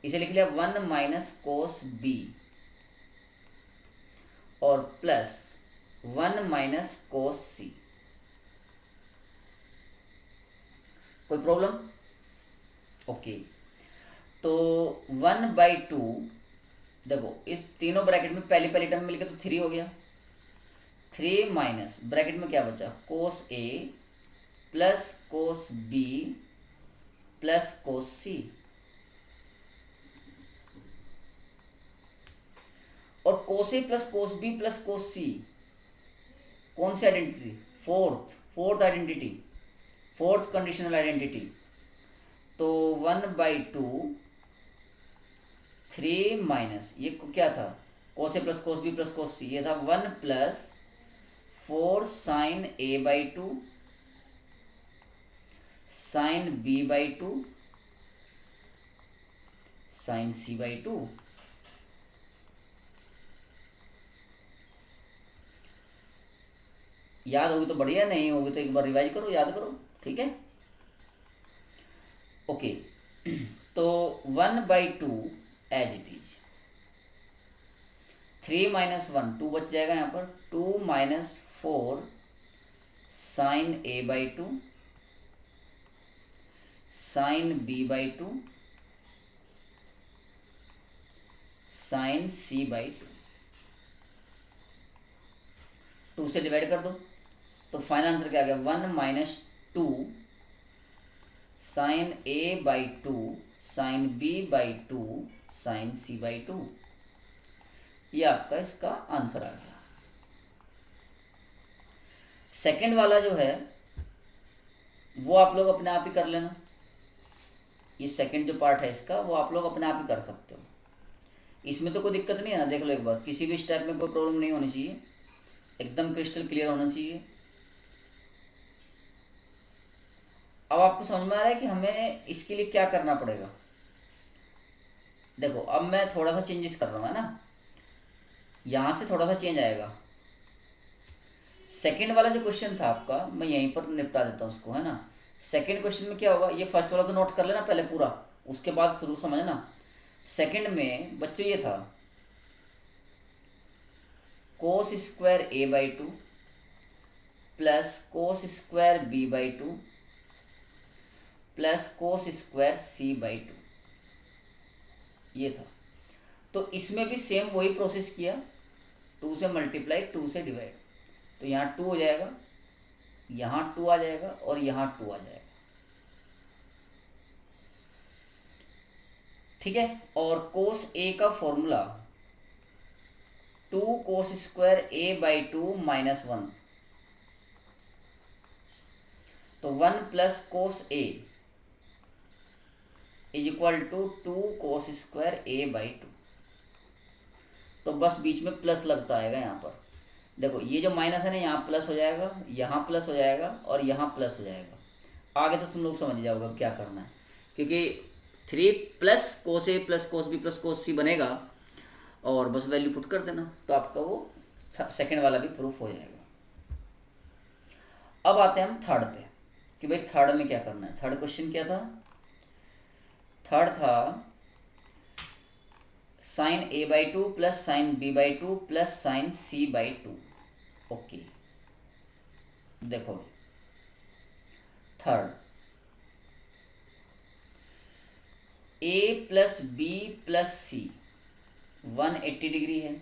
इसे लिख लिया 1 माइनस कोस बी और प्लस 1 माइनस कोस सी। कोई प्रॉब्लम? ओके। तो 1/2, देखो इस तीनों ब्रैकेट में पहली पहली टर्म मिलकर तो 3 हो गया। 3 माइनस ब्रैकेट में क्या बचा, कोस ए plus cos B plus cos C. और कोस ए plus cos B plus cos C कौन सी identity? Fourth identity, fourth conditional identity. तो 1/2 3 माइनस ये क्या था, कोस ए plus cos B plus cos C, ये था 1 plus 4 sine A by 2 sine B by 2 sign C by 2। याद होगी तो बढ़िया, नहीं होगी तो एक बार रिवाइज करो, याद करो, ठीक है। ओके। तो 1/2 एज इट इज, 3 माइनस 1 2 बच जाएगा यहाँ पर, 2 minus 4 sine A by 2 sine B by 2 sign C by 2 से डिवाइड कर दो। तो फाइनल आंसर क्या आ गया, 1 minus 2 sine A by 2 sine B by 2 sign C by 2। ये आपका इसका आंसर आ गया। सेकंड वाला जो है वो आप लोग अपने आप ही कर लेना। ये सेकंड जो पार्ट है इसका वो आप लोग अपने आप ही कर सकते हो, इसमें तो कोई दिक्कत नहीं है ना। देख लो एक बार, किसी भी स्टेप में कोई प्रॉब्लम नहीं होनी चाहिए, एकदम क्रिस्टल क्लियर होना चाहिए। अब आपको समझ में आ रहा है कि हमें इसके लिए क्या करना पड़ेगा। देखो अब मैं थोड़ा सा चेंजेस कर रहा हूँ, है ना, यहाँ से थोड़ा सा चेंज आएगा। सेकंड वाला जो क्वेश्चन था आपका, मैं यहीं पर निपटा देता हूँ उसको, है ना। सेकंड क्वेश्चन में क्या होगा, ये फर्स्ट वाला तो नोट कर लेना पहले पूरा, उसके बाद शुरू समझना। सेकंड में बच्चों ये था cos square a by 2 plus cos square b by 2 plus cos square C by 2, ये था। तो इसमें भी सेम वही प्रोसेस किया, 2 से मल्टीप्लाई 2 से डिवाइड। तो यहाँ 2 हो जाएगा, यहाँ 2 आ जाएगा और यहाँ 2 आ जाएगा, ठीक है। और कोस ए का formula 2 cos square a by 2 minus 1, तो 1 plus cos a is equal to 2 cos square a by 2। तो बस बीच में प्लस लगता आएगा यहाँ पर। देखो ये जो माइनस है ना, यहाँ प्लस हो जाएगा, यहाँ प्लस हो जाएगा और यहाँ प्लस हो जाएगा। आगे तो तुम लोग समझ जाओगे अब क्या करना है, क्योंकि 3 प्लस कोस ए plus cos B plus cos C बनेगा और बस वैल्यू पुट कर देना, तो आपका वो सेकंड वाला भी प्रूफ हो जाएगा। अब आते हैं हम थर्ड पे कि भाई थर्ड में क्या करना है। थर्ड क्वेश्चन क्या था, थर्ड था sine A by 2 plus sine B by 2 plus sine C by 2। Okay, देखो third A plus B plus C 180 degree है।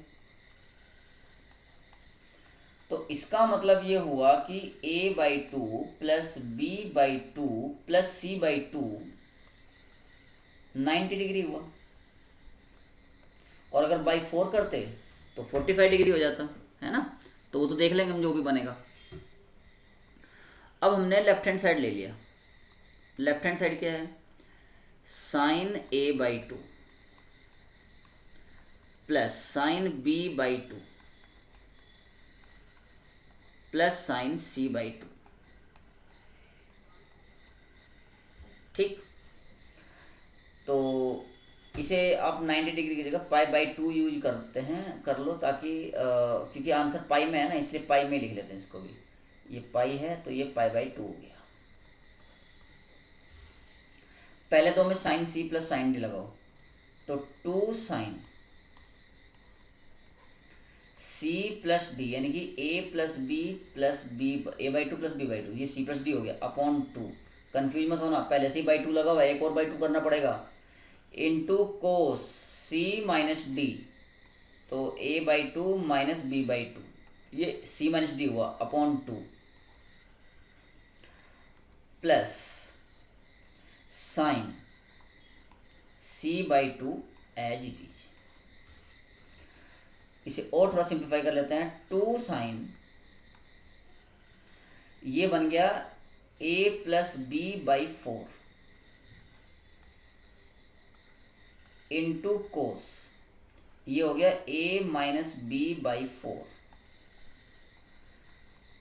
तो इसका मतलब ये हुआ कि a by 2 plus B by 2 plus C by 2 90 degree हुआ। और अगर बाई 4 करते तो 45 डिग्री हो जाता, है ना। तो वो तो देख लेंगे हम जो भी बनेगा, अब हमने लेफ्ट हैंड साइड ले लिया। लेफ्ट हैंड साइड क्या है, sine A by two plus sine B by two plus sine C by two. ठीक, तो इसे आप 90 डिग्री की जगह पाई बाई टू यूज करते हैं, कर लो, ताकि क्योंकि आंसर पाई में है ना, इसलिए पाई में लिख लेते हैं इसको भी। ये पाई है तो ये पाई बाई टू हो गया। पहले दो में साइन सी प्लस साइन डी लगाओ, तो 2 साइन सी प्लस डी, यानी कि A plus B plus B, A by two plus B by two, ये सी प्लस डी हो गया, अपॉन 2। कन्फ्यूज मत होना, पहले से ही बाई टू लगा हुआ है, एक और बाई टू करना पड़ेगा, into cos C minus D, तो A by two minus B by two, ये सी माइनस डी हुआ, upon 2 plus sine C by two as it is. इसे और थोड़ा सिंप्लीफाई कर लेते हैं, 2 साइन, ये बन गया a plus B by 4 into cos, ये हो गया a minus B by 4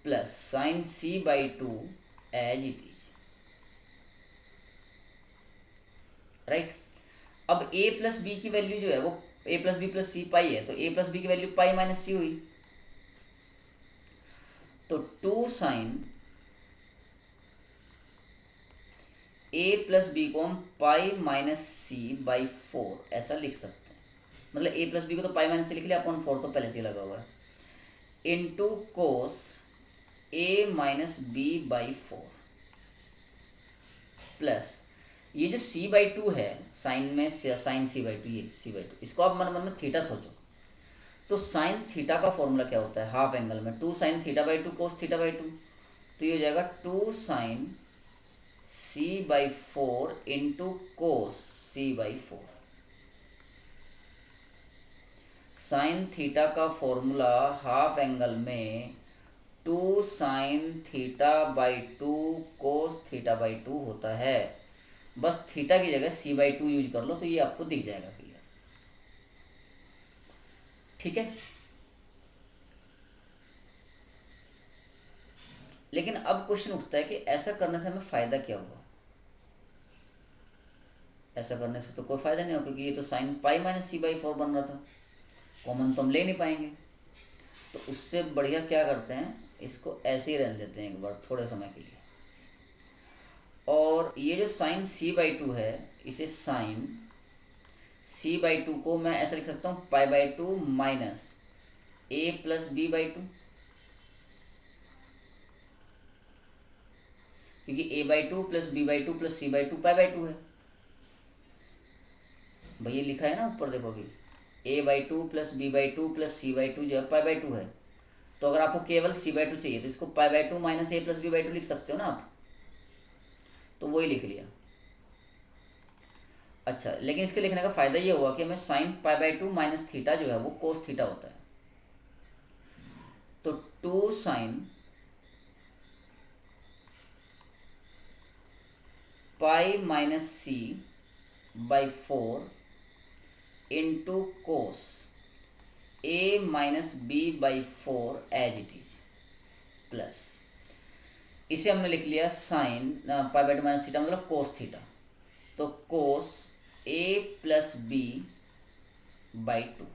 plus sine C by two as it is. Right, अब a प्लस बी की वैल्यू जो है वो a plus B plus c pi है, तो a प्लस बी की वैल्यू पाई माइनस सी हुई, तो 2 साइन a प्लस बी को हम पाई माइनस सी बाई 4 ऐसा लिख सकते हैं। मतलब a प्लस बी को तो पाई माइनस सी लिख लिया, अपॉन 4 तो पहले से लगा हुआ है, into cos a minus B by 4 plus ये जो c बाई टू है, साइन में साइन सी बाई टू, ये c बाई टू, इसको आप मन मन में थीटा सोचो, तो साइन थीटा का फॉर्मूला क्या होता है हाफ एंगल में, 2 sine theta by two cos theta by two, तो ये हो जाएगा 2 sine c by 4 into cos c by 4। Sine theta का फॉर्मूला हाफ एंगल में 2 sine theta by two cos theta by two होता है। बस थीटा की जगह c बाई टू यूज कर लो, तो ये आपको दिख जाएगा क्लियर। ठीक है, लेकिन अब क्वेश्चन उठता है कि ऐसा करने से हमें फायदा क्या हुआ। ऐसा करने से तो कोई फायदा नहीं होगा, क्योंकि ये तो sine pi minus C by 4 बन रहा था, कॉमन तो हम ले नहीं पाएंगे। तो उससे बढ़िया क्या करते हैं, इसको ऐसे ही रहने देते हैं एक बार थोड़े समय के लिए, और ये जो साइन सी बाई टू है, इसे साइन सी बाई टू को मैं ऐसा लिख सकता हूँ pi by two minus A plus B by two, क्योंकि A by two plus B by two plus C by two pi by two है। भैया लिखा है ना ऊपर, देखोगे A by two plus B by two plus C by two जो है पाई बाई टू है। तो अगर आपको केवल सी बाई टू चाहिए तो इसको pi by two minus A plus B by two लिख सकते हो ना आप, तो वही लिख लिया। अच्छा, लेकिन इसके लिखने का फायदा ये हुआ कि हमें sine pi by two minus theta जो है वो कोस थीटा होता है, तो 2 sine pi minus C by 4 into cos A minus B by 4 as it is, plus इसे हमने लिख लिया sine pi by two minus theta मतलब कोस थीटा, तो cos A plus B by two.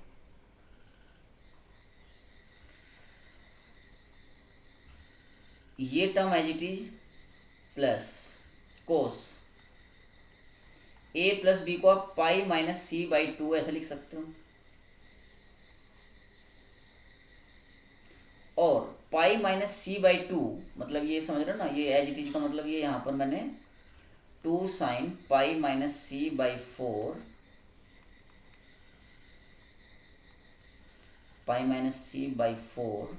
ये term as it is plus cos A plus b को आप pi minus C by two ऐसा लिख सकते हो, और pi minus C by two मतलब ये समझ रहे हो ना, ये एज इट इज का मतलब ये यहाँ पर मैंने 2 sine pi minus C by 4 pi minus C by 4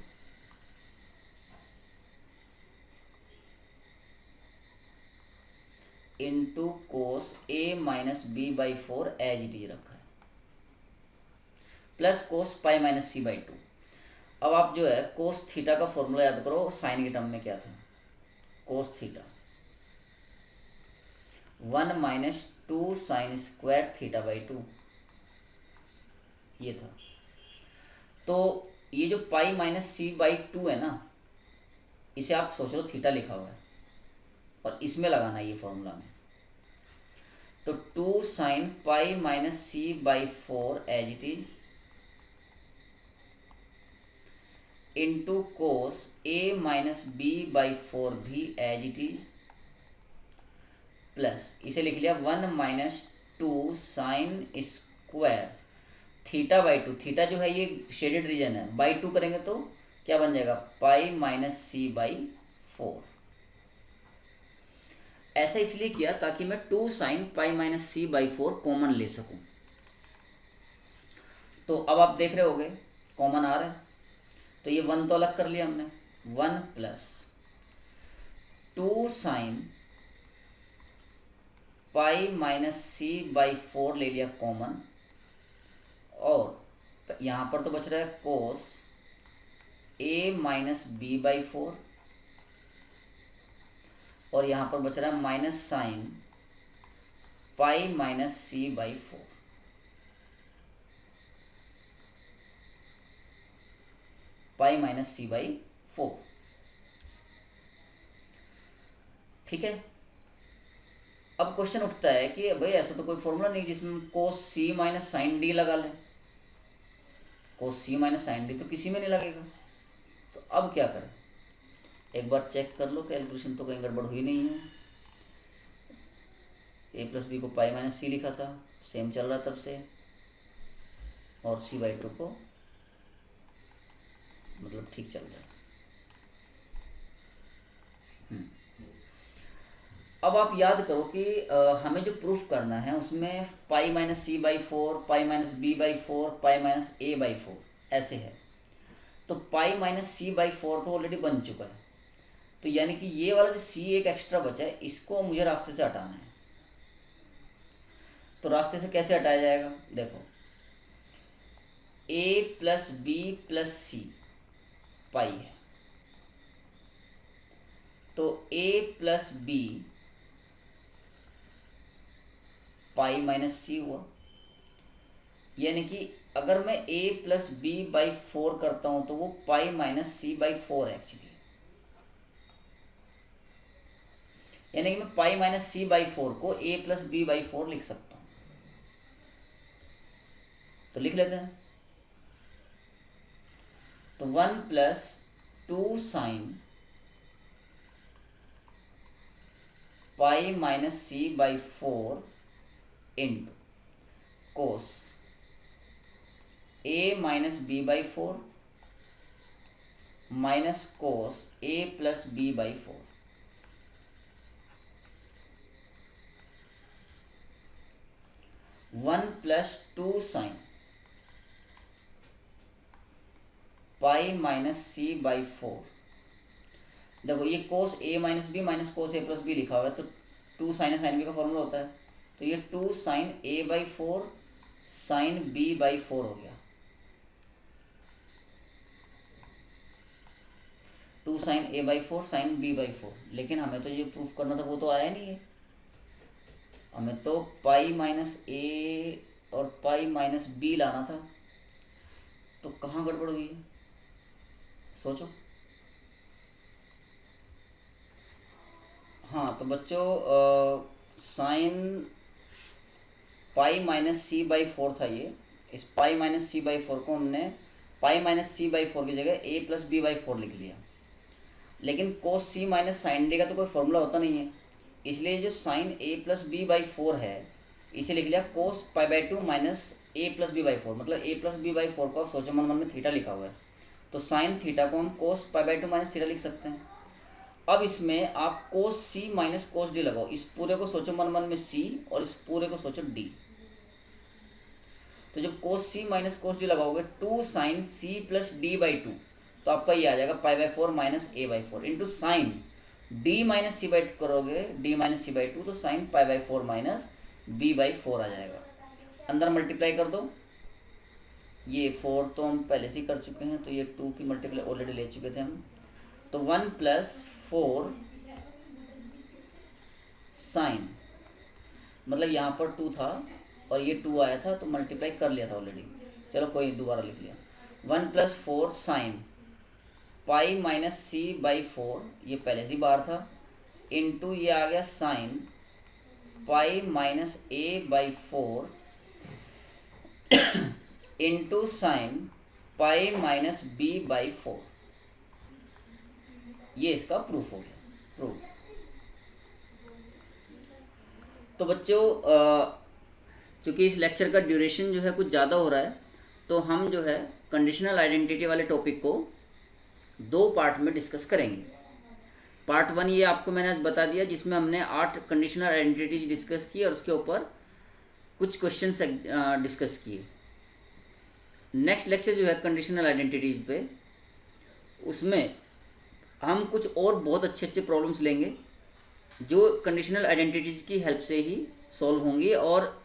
into cos A minus B by 4 as it is रखा है, plus cos pi minus C by two. अब आप जो है कोस थीटा का फॉर्मूला याद करो, साइन के टर्म में क्या था, cos theta, 1 minus 2 sine square theta by 2, ये था। तो ये जो पाई माइनस सी बाई 2 है ना, इसे आप सोचो थीटा लिखा हुआ है और इसमें लगाना है ये फॉर्मूला में। तो 2 sine pi minus C by 4 as it is into cos A minus B by 4 भी एज इट इज, प्लस इसे लिख लिया 1 minus 2 sine square theta by 2। Theta जो है ये शेडेड रीजन है, बाई 2 करेंगे तो क्या बन जाएगा, पाई माइनस सी बाई 4। ऐसा इसलिए किया ताकि मैं 2 sine pi minus C by 4 common ले सकूं। तो अब आप देख रहे होगे कॉमन आ रहा है, तो ये 1 तो अलग कर लिया हमने, 1 plus 2 sine pi minus C by 4 ले लिया कॉमन, और यहाँ पर तो बच रहा है cos A minus B by 4, और यहाँ पर बच रहा है minus sine pi minus C by 4। Pi minus C by 4, ठीक है। अब क्वेश्चन उठता है कि भाई ऐसा तो कोई फॉर्मूला नहीं जिसमें कोस सी माइनस साइन डी लगा ले। कोस सी माइनस साइन डी तो किसी में नहीं लगेगा, तो अब क्या करें। एक बार चेक कर लो कैलकुलेशन तो कहीं गड़बड़ हुई नहीं है। ए प्लस बी को पाई माइनस सी लिखा था, सेम चल रहा तब से, और सी बाई 2 को मतलब ठीक चल रहा है। अब आप याद करो कि हमें जो प्रूफ करना है उसमें pi minus C by 4, pi minus B by 4, pi minus a by 4 ऐसे है। तो पाई माइनस सी बाई 4 तो ऑलरेडी बन चुका है, तो यानी कि ये वाला जो सी एक एक्स्ट्रा बचा है इसको मुझे रास्ते से हटाना है। तो रास्ते से कैसे हटाया जाएगा, देखो ए plus B plus c pi है, तो ए प्लस बी पाई माइनस सी हुआ। यानी कि अगर मैं a प्लस बी बाई 4 करता हूं तो वो pi minus C by 4 actually, यानी कि मैं पाई माइनस सी बाई 4 को a प्लस बी बाई 4 लिख सकता हूं। तो लिख लेते हैं। तो 1 plus 2 sine pi minus C by 4 into cos A minus B by 4 minus cos A plus B by 4। One plus 2 sine pi minus C by 4। देखो ये कोस ए माइनस बी माइनस कोस ए प्लस बी लिखा हुआ है, तो 2 sine sine B का formula होता है, तो ये 2 sine A by 4 sine B by 4 हो गया। 2 sine A by 4 sine B by 4। लेकिन हमें तो ये प्रूफ करना था, वो तो आया नहीं है। हमें तो पाई माइनस ए और पाई माइनस बी लाना था, तो कहाँ गड़बड़ हुई है सोचो। हाँ तो बच्चों sine pi minus C by 4 था ये, इस पाई माइनस सी बाई 4 को हमने पाई माइनस सी बाई 4 की जगह ए प्लस बी बाई 4 लिख लिया। लेकिन cos C minus sine D का तो कोई फॉर्मूला होता नहीं है, इसलिए जो sine A plus B by 4 है इसे लिख लिया cos pi by 2 minus A plus B by 4। मतलब ए प्लस बी बाई 4 को आप सोचो मन मन में थीटा लिखा हुआ है, तो साइन थीटा को हम कोस पाई बाई 2 माइनस थीटा लिख सकते हैं। अब इसमें आप कोस सी माइनस कोस डी लगाओ, इस पूरे को सोचो मन मन में सी और इस पूरे को सोचो डी। तो जब कोस सी माइनस कोस डी लगाओगे 2 sign C plus d by 2, तो आपका ये आ जाएगा pi by 4 minus a by 4 into sine d minus C by 2 करोगे, डी माइनस सी बाई 2, तो sine pi by 4 minus B by 4 आ जाएगा। अंदर मल्टीप्लाई कर दो, ये 4 तो हम पहले से ही कर चुके हैं, तो ये 2 की मल्टीप्लाई ऑलरेडी ले चुके थे हम। तो 1 प्लस 4 साइन, मतलब यहाँ पर 2 था और ये 2 आया था तो मल्टीप्लाई कर लिया था ऑलरेडी, चलो कोई दोबारा लिख लिया। 1+4 sine pi minus C by 4, ये पहले से ही बाहर था, इनटू ये आ गया sine pi minus a by 4 into sine pi minus B by 4। ये इसका प्रूफ हो गया, प्रूफ। तो बच्चों चूँकि इस लेक्चर का ड्यूरेशन जो है कुछ ज़्यादा हो रहा है, तो हम जो है कंडीशनल आइडेंटिटी वाले टॉपिक को 2 पार्ट में डिस्कस करेंगे। पार्ट 1 ये आपको मैंने बता दिया, जिसमें हमने 8 कंडीशनल आइडेंटिटीज डिस्कस की और उसके ऊपर कुछ क्वेश्चंस डिस्कस किए। नेक्स्ट लेक्चर जो है कंडीशनल आइडेंटिटीज पे, उसमें हम कुछ और बहुत अच्छे अच्छे प्रॉब्लम्स लेंगे जो कंडीशनल आइडेंटिटीज की हेल्प से ही सॉल्व होंगी, और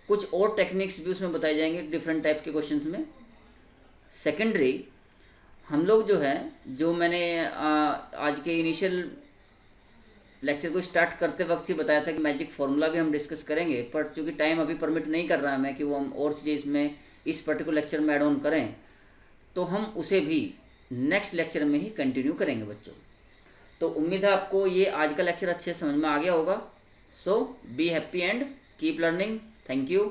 कुछ और टेक्निक्स भी उसमें बताए जाएंगे डिफरेंट टाइप के क्वेश्चंस में। सेकेंडरी हम लोग जो है, जो मैंने आज के इनिशियल लेक्चर को स्टार्ट करते वक्त ही बताया था कि मैजिक फार्मूला भी हम डिस्कस करेंगे, पर चूँकि टाइम अभी परमिट नहीं कर रहा है मैं कि वो हम और चीज़ें इसमें इस पर्टिकुलर लेक्चर में ऐड ऑन करें, तो हम उसे भी नेक्स्ट लेक्चर में ही कंटिन्यू करेंगे बच्चों। तो उम्मीद है आपको ये आज का लेक्चर अच्छे से समझ में आ गया होगा। So be happy and keep learning. Thank you.